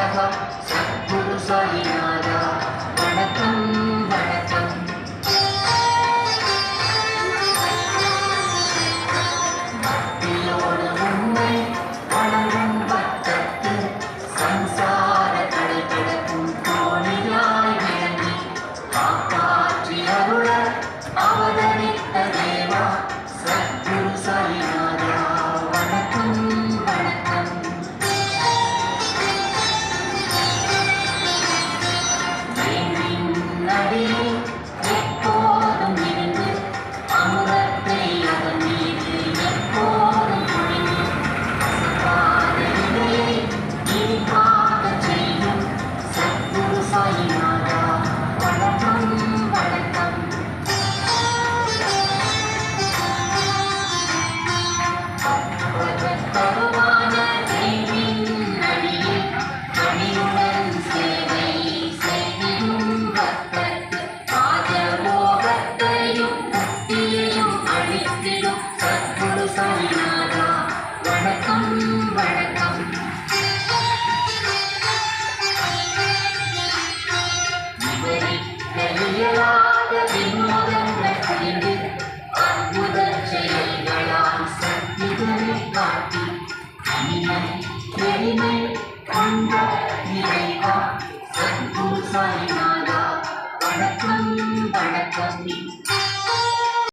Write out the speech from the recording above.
அழகா சத்குரு சாயிநாதா வணக்கம் வணக்கம். பக்தியோடு உண்மை வளரும் பக்தத்து சம்சார கடை கடக்கும் தோணியாய் விளங்கி காப்பாற்றி அருள அவதரித்த தேவா சத்குரு சாயிநாதா வணக்கம் வணக்கம். நடியில் எப்போதும் இருந்து அமுதத்தை அதன் மீது எப்போதும் பொழிந்து பாதையை இனிப்பாக செய்யும் சத்குரு சாயிநாதா வணக்கம் வணக்கம். தருவான தெய்வின் நடியில் பணியுடன் சேவை செய்யும் பக்தர்க்கு ராஜலோகத்தையும் முக்தியையும் அளித்திடும் சத்குரு சாயிநாதா வணக்கம் வணக்கம். இயலாத வினோதங்கள் புரிந்து அற்புத செயல்களால் சக்திகளை காட்டி இனிமை எளிமை கொண்ட இறைவா சத்குரு சாயிநாதா வணக்கம் வணக்கம்.